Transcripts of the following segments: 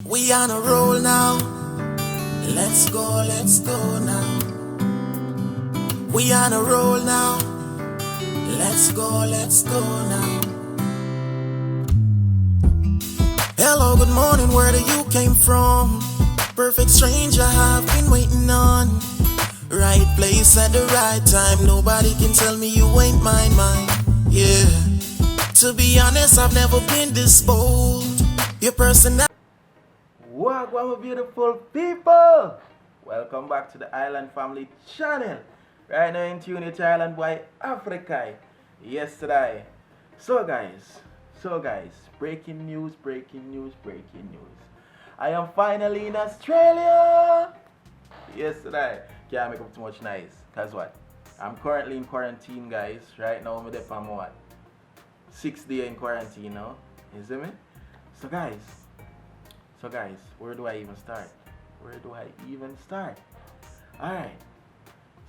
We on a roll now. Let's go now. We on a roll now. Let's go now. Hello, good morning, where do you came from? Perfect stranger I've been waiting on. Right place at the right time. Nobody can tell me you ain't mine. Yeah. To be honest, I've never been this bold. Your personality. Welcome, my beautiful people. Welcome back to the Island Family channel. Right now in tune with Island boy Afrik I. Yesterday. So guys, breaking news. I am finally in Australia. Yesterday. Can't make up too much noise. Cause what? I'm currently in quarantine, guys. Right now I'm there for what? 6 days in quarantine now. You see me? So guys, where do I even start? Alright.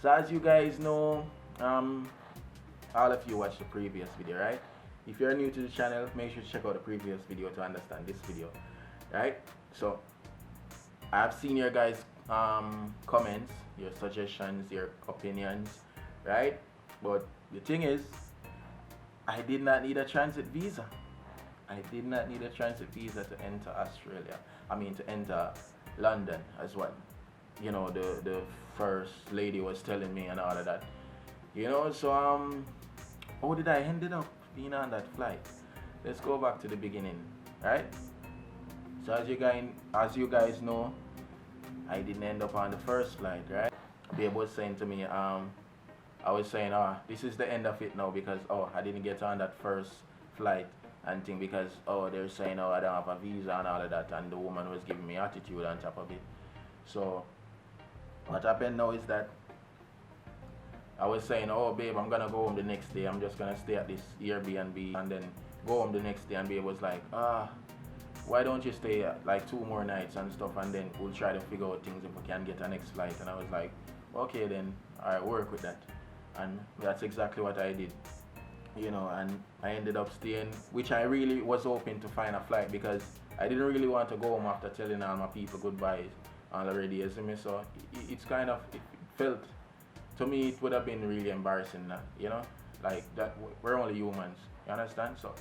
So as you guys know, all of you watched the previous video, right? If you're new to the channel, make sure to check out the previous video to understand this video. Right? So I've seen your guys' comments, your suggestions, your opinions, right? But the thing is, I did not need a transit visa. I did not need a transit visa to enter Australia. I mean, to enter London as well. You know, the first lady was telling me and all of that. You know, so how did I ended up being on that flight? Let's go back to the beginning, right? So as you guys know, I didn't end up on the first flight, right? Babe was saying to me, I was saying, this is the end of it now because I didn't get on that first flight and thing because they're saying I don't have a visa and all of that, and the woman was giving me attitude on top of it. So what happened now is that I was saying, babe, I'm gonna go home the next day, I'm just gonna stay at this Airbnb and then go home the next day, and babe was like, why don't you stay like 2 more nights and stuff, and then we'll try to figure out things if we can get a next flight. And I was like, okay then, alright, work with that. And that's exactly what I did. You know, and I ended up staying, which I really was hoping to find a flight because I didn't really want to go home after telling all my people goodbye already, you see me. So it felt, to me it would have been really embarrassing, you know, like that we're only humans, you understand? So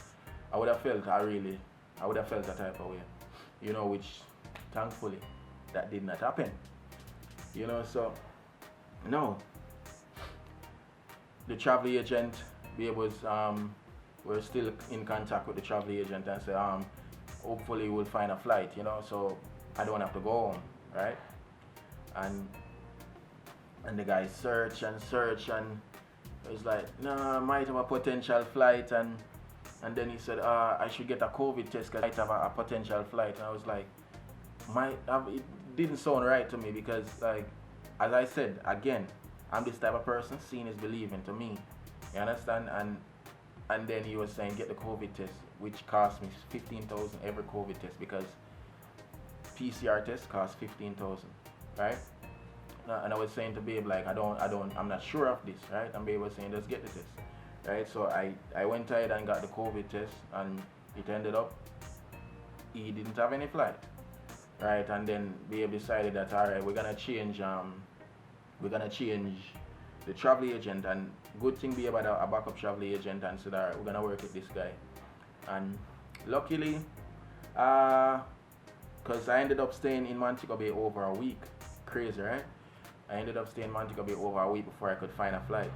I would have felt a type of way, you know, which thankfully that did not happen, you know. So no, the travel agent, we're still in contact with the travel agent and say hopefully we'll find a flight, you know, so I don't have to go home, right? And the guy searched and it was like, no, I might have a potential flight, and then he said I should get a COVID test because I might have a potential flight. And I was like, it didn't sound right to me because, like, as I said again, I'm this type of person, seeing is believing to me, you understand? And then he was saying get the COVID test, which cost me 15,000 every COVID test because PCR test costs 15,000, right? And I was saying to Babe, like, I'm not sure of this, right? And Babe was saying just get the test, right? So I went ahead and got the COVID test, and it ended up he didn't have any flight, right? And then Babe decided that alright, we're gonna change the travel agent, and good thing Babe had a backup travel agent and said alright, we're gonna work with this guy. And luckily, because I ended up staying in Montego Bay over a week. Crazy, right? I ended up staying in Montego Bay over a week before I could find a flight.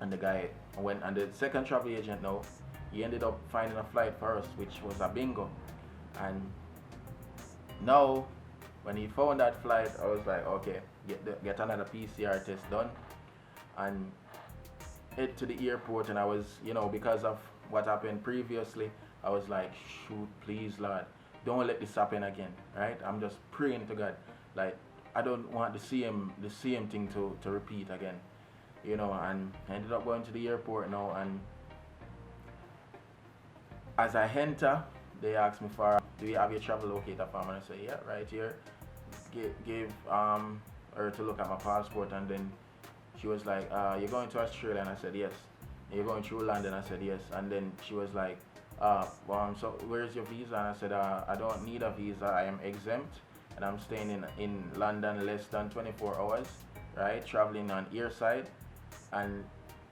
And the guy went, and the second travel agent now, he ended up finding a flight for us, which was a bingo. And now, when he found that flight, I was like, okay, get another PCR test done and head to the airport. And I was, you know, because of what happened previously, I was like, shoot, please, Lord, don't let this happen again, right? I'm just praying to God, like, I don't want the same thing to repeat again, you know. And I ended up going to the airport now, and as I enter, they asked me for, do you have your travel locator form? And I say, yeah, right here. Gave her to look at my passport, and then she was like, you're going to Australia? And I said yes. You're going through London? I said yes. And then she was like, so where's your visa? And I said, I don't need a visa. I am exempt, and I'm staying in London less than 24 hours, right? Traveling on airside, and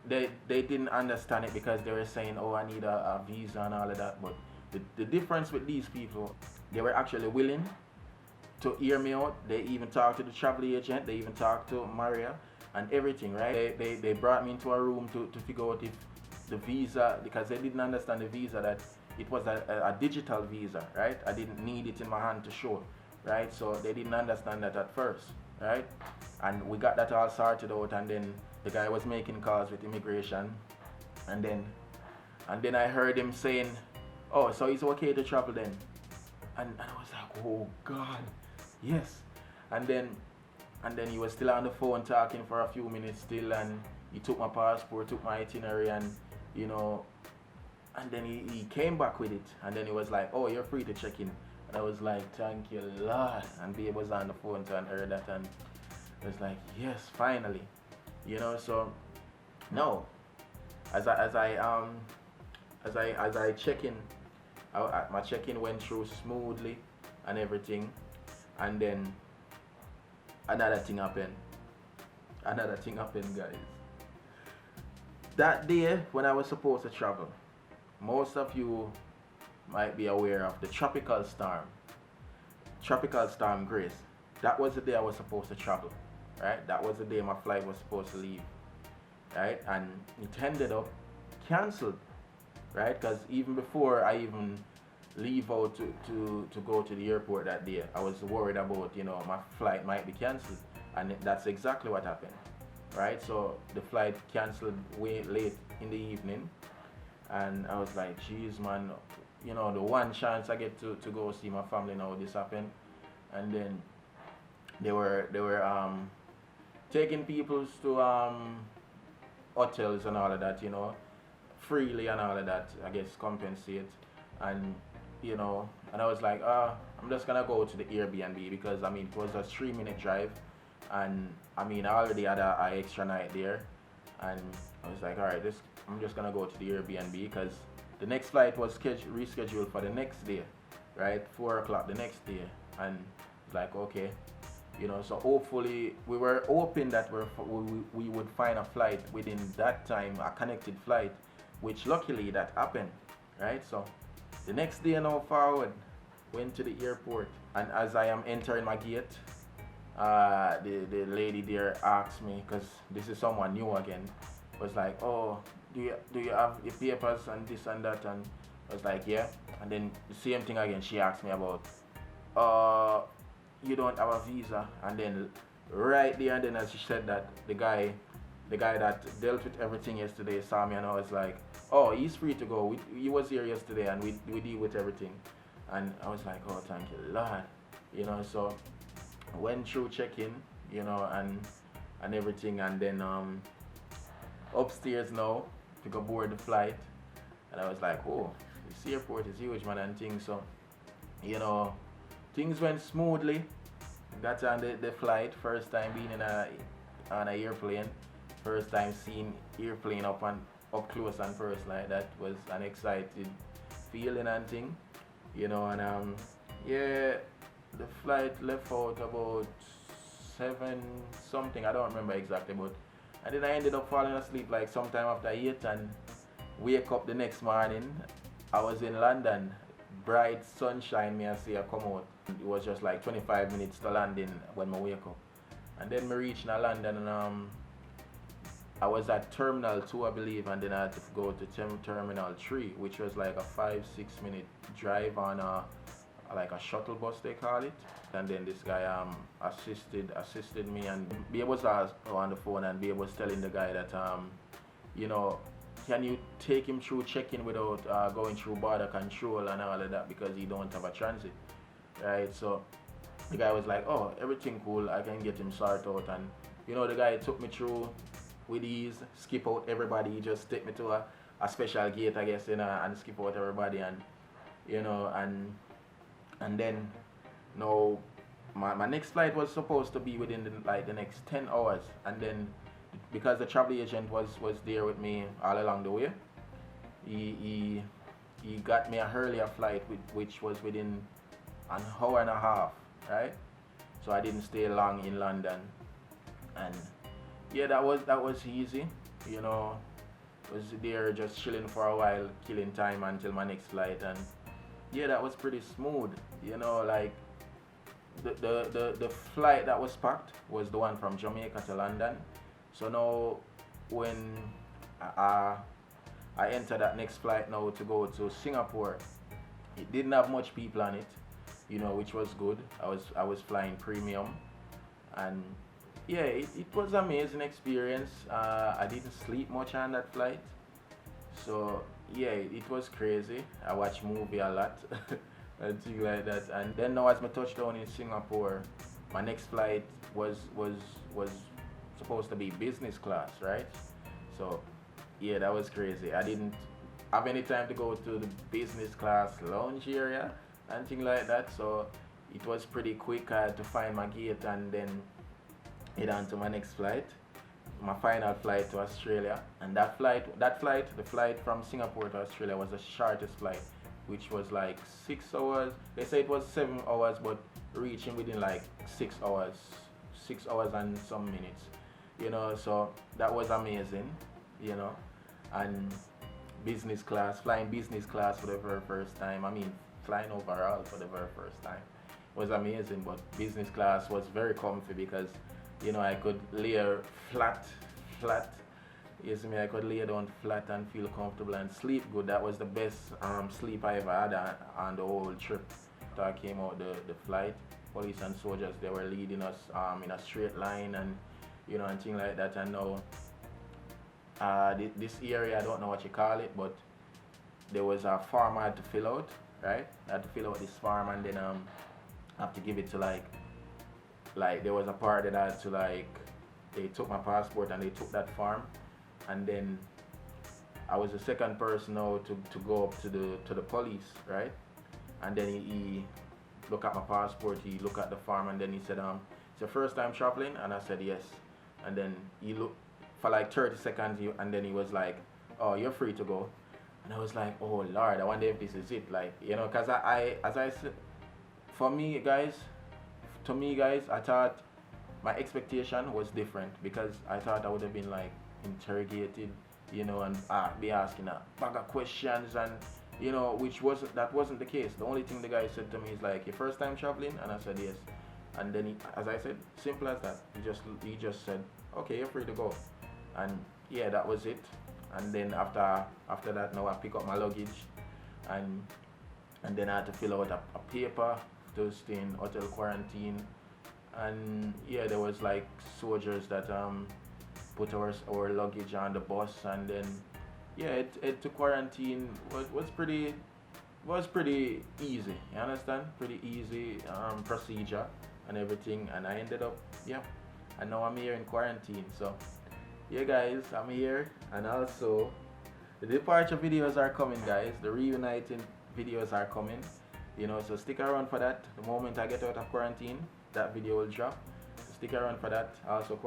they didn't understand it because they were saying, oh, I need a visa and all of that. But the difference with these people, they were actually willing to hear me out. They even talked to the travel agent. They even talked to Maria and everything, right? They brought me into a room to figure out if the visa, because they didn't understand the visa, that it was a digital visa, right? I didn't need it in my hand to show, right? So they didn't understand that at first, right? And we got that all sorted out, and then the guy was making calls with immigration, and then I heard him saying, oh, so it's okay to travel then? And I was like, oh God, yes. And then he was still on the phone talking for a few minutes still, and he took my passport, took my itinerary, and you know, and then he came back with it, and then he was like, oh, you're free to check in. And I was like, thank you, Lord. And Babe was on the phone and heard that, and I was like, yes, finally, you know. So no, as I check in, my check-in went through smoothly and everything, and then another thing happened, guys. That day when I was supposed to travel, most of you might be aware of the tropical storm Grace. That was the day I was supposed to travel, right? That was the day my flight was supposed to leave, right? And it ended up cancelled, right? Because even before I even leave out to go to the airport that day, I was worried about, you know, my flight might be cancelled, and that's exactly what happened, right? So the flight cancelled way late in the evening, and I was like, geez, man, you know, the one chance I get to go see my family now, this happened. And then they were taking people to hotels and all of that, you know, freely and all of that, I guess, compensate. And you know, and I was like, I'm just gonna go to the Airbnb, because I mean, it was a 3-minute drive, and I mean, I already had a extra night there, and I was like, all right, I'm just gonna go to the Airbnb, because the next flight was rescheduled for the next day, right? 4 o'clock the next day, and like, okay, you know, so hopefully we were hoping that we would find a flight within that time, a connected flight, which luckily that happened, right? So the next day, now forward, went to the airport, and as I am entering my gate, the lady there asked me, because this is someone new again, was like, oh, do you have your papers and this and that? And I was like, yeah. And then the same thing again, she asked me about, you don't have a visa. And then right there and then, as she said that, the guy that dealt with everything yesterday saw me, and I was like, oh, he's free to go. He was here yesterday, and we deal with everything. And I was like, oh, thank you, Lord. You know, so went through check-in, you know, and everything, and then upstairs now to go board the flight. And I was like, oh, this airport is huge, man, and things. So, you know, things went smoothly. Got on the flight, first time being on an airplane, first time seeing airplane up close and personal. Like that was an excited feeling and thing, you know. And yeah, the flight left out about 7 something, I don't remember exactly, but and then I ended up falling asleep like sometime after 8, and wake up the next morning. I was in London, bright sunshine, me I say I come out. It was just like 25 minutes to landing when I wake up. And then I reached London, and I was at Terminal 2, I believe, and then I had to go to Terminal 3, which was like a 5-6 minute drive on like a shuttle bus, they call it. And then this guy assisted me, and Babe was on the phone, and Babe was telling the guy that you know, can you take him through check-in without going through border control and all of that, because he don't have a transit, right? So the guy was like, oh, everything cool, I can get him sorted out. And you know, the guy took me through with ease, skip out everybody. He just take me to a special gate, I guess, you know, and skip out everybody, and you know, and then no, my next flight was supposed to be within the next 10 hours, and then because the travel agent was there with me all along the way, he he got me a earlier flight, which was within an hour and a half, right? So I didn't stay long in London, and yeah, that was easy, you know. Was there just chilling for a while, killing time until my next flight, and yeah, that was pretty smooth, you know. Like the flight that was packed was the one from Jamaica to London. So now when I entered that next flight now to go to Singapore, it didn't have much people on it, you know, which was good. I was flying premium, and yeah, it was an amazing experience. I didn't sleep much on that flight, so yeah, it was crazy. I watched movie a lot and things like that. And then now as I touched down in Singapore, my next flight was supposed to be business class, right? So yeah, that was crazy. I didn't have any time to go to the business class lounge area and things like that. So it was pretty quick. I had to find my gate and then head on to my next flight, my final flight to Australia. And the flight from Singapore to Australia was the shortest flight, which was like 6 hours. They say it was 7 hours, but reaching within like 6 hours, 6 hours and some minutes, you know. So that was amazing, you know. And business class, flying business class for the very first time. I mean, flying overall for the very first time was amazing, but business class was very comfy because, you know, I could lay flat. You see me, I could lay down flat and feel comfortable and sleep good. That was the best sleep I ever had on the whole trip. After I came out the flight, police and soldiers, they were leading us in a straight line, and you know, and things like that. And now this area, I don't know what you call it, but there was a form I had to fill out, right? I had to fill out this form, and then I have to give it to like there was a part that I had to they took my passport and they took that form, and then I was the second person now to go up to the police, right? And then he looked at my passport, he looked at the form, and then he said, it's your first time traveling? And I said yes. And then he looked for like 30 seconds, and then he was like, oh, you're free to go. And I was like, oh Lord, I wonder if this is it, like, you know, because as I said, to me guys, I thought my expectation was different, because I thought I would have been like interrogated, you know, and be asking a bag of questions, and you know, that wasn't the case. The only thing the guy said to me is like, your first time traveling? And I said yes. And then as I said, simple as that. He just said, okay, you're free to go. And yeah, that was it. And then after that, now I pick up my luggage, and then I had to fill out a paper to stay in hotel quarantine. And yeah, there was like soldiers that put our luggage on the bus, and then yeah, it to quarantine was pretty easy, you understand? Pretty easy procedure and everything, and I ended up, yeah, and now I'm here in quarantine. So yeah guys, I'm here, and also the departure videos are coming, guys. The reuniting videos are coming, you know, so stick around for that. The moment I get out of quarantine, that video will drop. Stick around for that. Also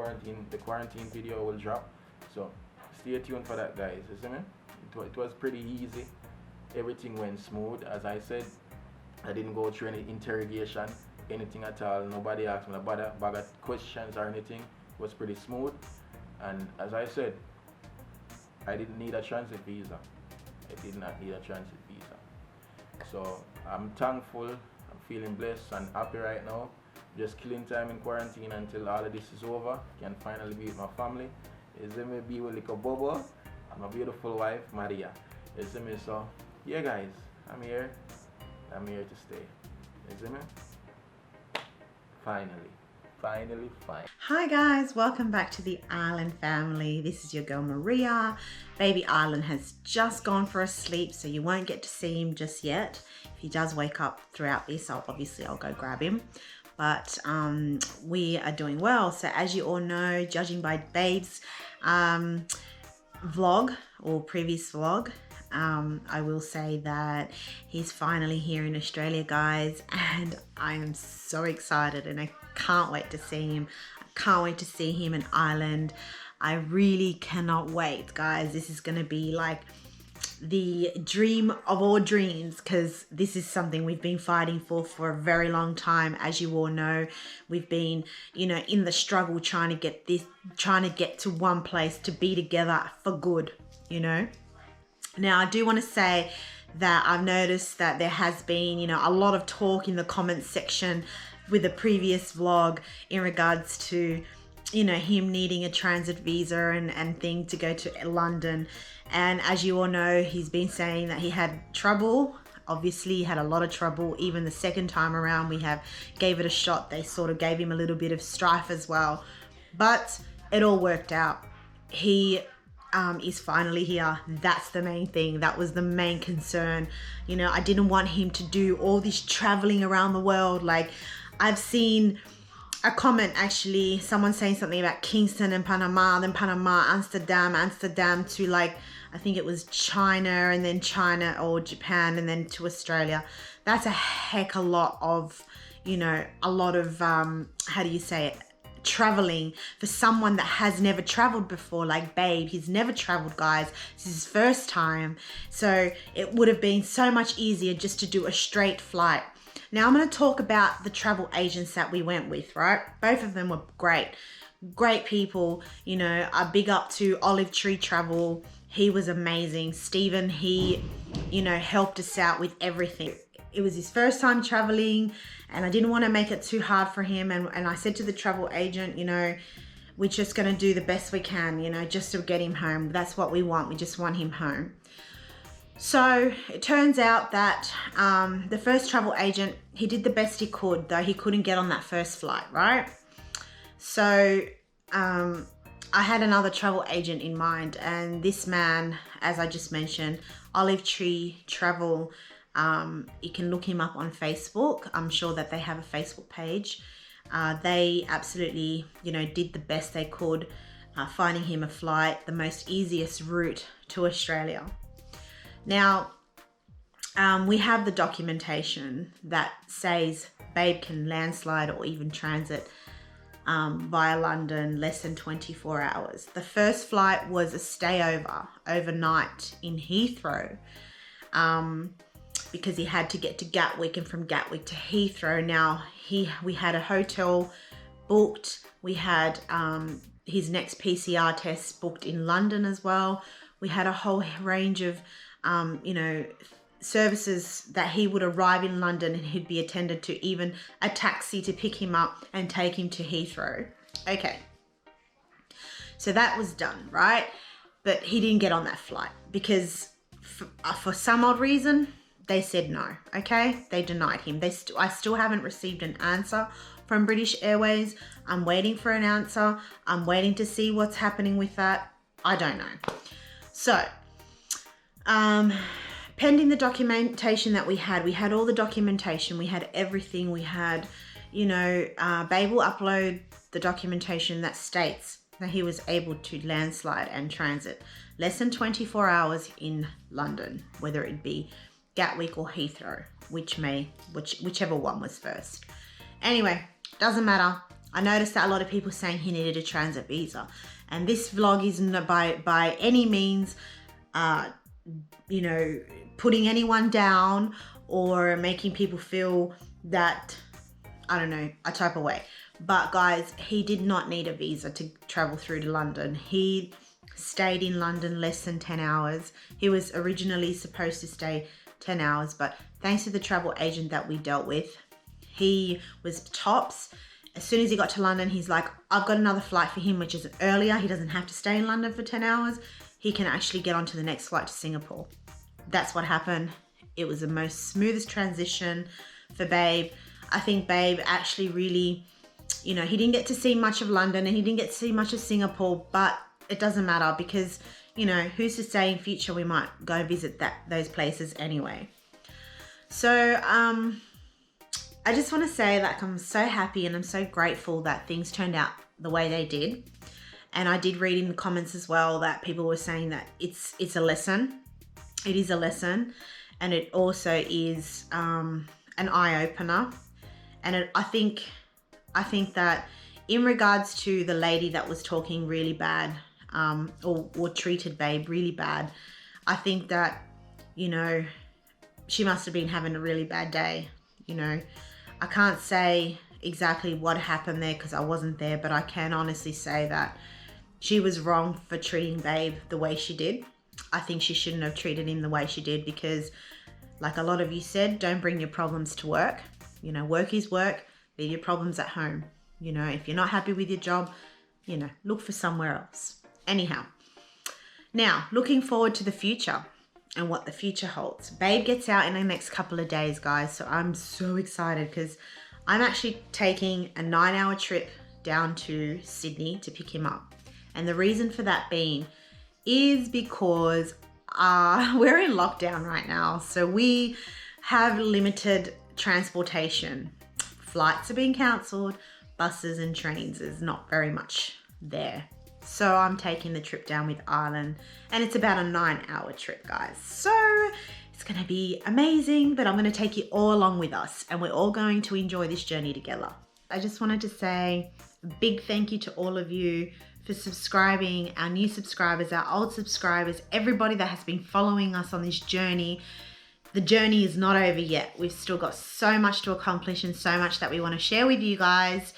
the quarantine video will drop, so stay tuned for that, guys. You see me? It was pretty easy. Everything went smooth. As I said, I didn't go through any interrogation, anything at all. Nobody asked me a bag of questions or anything. It was pretty smooth. And as I said, I didn't need a transit visa. I did not need a transit visa. So I'm thankful. I'm feeling blessed and happy right now. Just killing time in quarantine until all of this is over. Can finally be with my family. You see me, be with little Bobo and my beautiful wife Maria. You see me? So yeah guys, I'm here to stay. You see me? Finally. Hi guys, welcome back to the Island family. This is your girl Maria. Baby Island has just gone for a sleep, so you won't get to see him just yet. If he does wake up throughout this, I'll go grab him. But we are doing well. So as you all know, judging by Babe's vlog or previous vlog, I will say that he's finally here in Australia, guys, and I am so excited, and I can't wait to see him. I can't wait to see him in Ireland. I really cannot wait, guys. This is going to be like the dream of all dreams, because this is something we've been fighting for a very long time. As you all know, we've been, you know, in the struggle trying to get to one place to be together for good, you know. Now, I do want to say that I've noticed that there has been, you know, a lot of talk in the comments section with the previous vlog in regards to, you know, him needing a transit visa and thing to go to London. And as you all know, he's been saying that he had trouble. Obviously, he had a lot of trouble. Even the second time around, we gave it a shot. They sort of gave him a little bit of strife as well. But it all worked out. He is finally here. That's the main thing. That was the main concern. You know, I didn't want him to do all this traveling around the world. Like, I've seen a comment, actually, someone saying something about Kingston and Panama, then Panama, Amsterdam to, like, I think it was China, and then China or Japan, and then to Australia. That's a heck a lot of, you know, a lot of, how do you say it? Traveling for someone that has never traveled before. Like Babe, he's never traveled, guys. This is his first time. So it would have been so much easier just to do a straight flight. Now I'm going to talk about the travel agents that we went with, right? Both of them were great people. You know, a big up to Olive Tree Travel. He was amazing. Stephen, he, you know, helped us out with everything. It was his first time traveling, and I didn't want to make it too hard for him. And I said to the travel agent, you know, we're just going to do the best we can, you know, just to get him home. That's what we want. We just want him home. So it turns out that the first travel agent, he did the best he could, though he couldn't get on that first flight, right? So I had another travel agent in mind, and this man, as I just mentioned, Olive Tree Travel, you can look him up on Facebook. I'm sure that they have a Facebook page. They absolutely, you know, did the best they could, finding him a flight, the most easiest route to Australia. Now, we have the documentation that says Babe can landslide or even transit via London less than 24 hours. The first flight was a stayover overnight in Heathrow, because he had to get to Gatwick, and from Gatwick to Heathrow. Now we had a hotel booked. We had his next PCR test booked in London as well. We had a whole range of you know, services that he would arrive in London and he'd be attended to, even a taxi to pick him up and take him to Heathrow. Okay, so that was done, right? But he didn't get on that flight because for some odd reason they said no. Okay, they denied him. I still haven't received an answer from British Airways. I'm waiting for an answer. I'm waiting to see what's happening with that. I don't know. So pending the documentation that we had all the documentation, we had everything. We had, you know, Babe will upload the documentation that states that he was able to landslide and transit less than 24 hours in London, whether it be Gatwick or Heathrow, whichever one was first. Anyway, doesn't matter. I noticed that a lot of people saying he needed a transit visa, and this vlog isn't by any means you know, putting anyone down or making people feel that, I don't know, a type of way. But guys, he did not need a visa to travel through to London. He stayed in London less than 10 hours. He was originally supposed to stay 10 hours, but thanks to the travel agent that we dealt with, he was tops. As soon as he got to London, he's like, I've got another flight for him, which is earlier. He doesn't have to stay in London for 10 hours. He can actually get onto the next flight to Singapore. That's what happened. It was the most smoothest transition for Babe. I think Babe actually really, you know, he didn't get to see much of London and he didn't get to see much of Singapore, but it doesn't matter because, you know, who's to say in future we might go visit those places anyway. So I just want to say that I'm so happy and I'm so grateful that things turned out the way they did. And I did read in the comments as well that people were saying that it's a lesson. It is a lesson, and it also is an eye-opener. And I think that in regards to the lady that was talking really bad or treated Babe really bad, I think that you know, she must have been having a really bad day. You know, I can't say exactly what happened there because I wasn't there, but I can honestly say that she was wrong for treating Babe the way she did. I think she shouldn't have treated him the way she did because, like a lot of you said, don't bring your problems to work. You know, work is work, leave your problems at home. You know, if you're not happy with your job, you know, look for somewhere else. Anyhow, now looking forward to the future and what the future holds. Babe gets out in the next couple of days, guys, so I'm so excited because I'm actually taking a 9-hour trip down to Sydney to pick him up. And the reason for that being is because we're in lockdown right now, so we have limited transportation. Flights are being cancelled, buses and trains is not very much there. So I'm taking the trip down with Arlen, and it's about a 9-hour trip, guys. So it's gonna be amazing, but I'm gonna take you all along with us, and we're all going to enjoy this journey together. I just wanted to say a big thank you to all of you for subscribing, our new subscribers, our old subscribers, everybody that has been following us on this journey. The journey is not over yet. We've still got so much to accomplish and so much that we want to share with you guys.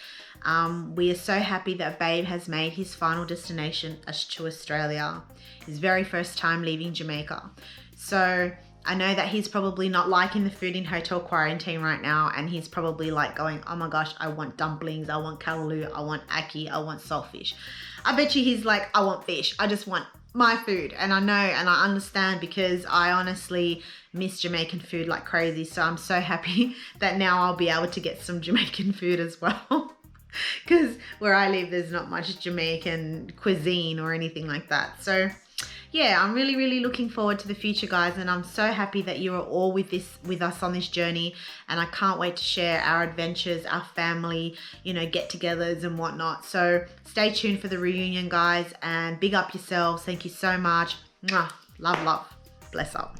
We are so happy that Babe has made his final destination to Australia, his very first time leaving Jamaica. So I know that he's probably not liking the food in hotel quarantine right now, and he's probably like going, oh my gosh, I want dumplings, I want callaloo, I want ackee, I want saltfish. I bet you he's like, I want fish, I just want my food. And I know and I understand because I honestly miss Jamaican food like crazy. So I'm so happy that now I'll be able to get some Jamaican food as well. Because where I live, there's not much Jamaican cuisine or anything like that. So yeah, I'm really looking forward to the future, guys, and I'm so happy that you are all with us on this journey, and I can't wait to share our adventures, our family, you know, get-togethers and whatnot. So stay tuned for the reunion, guys, and big up yourselves. Thank you so much. Mwah. Love. Bless up.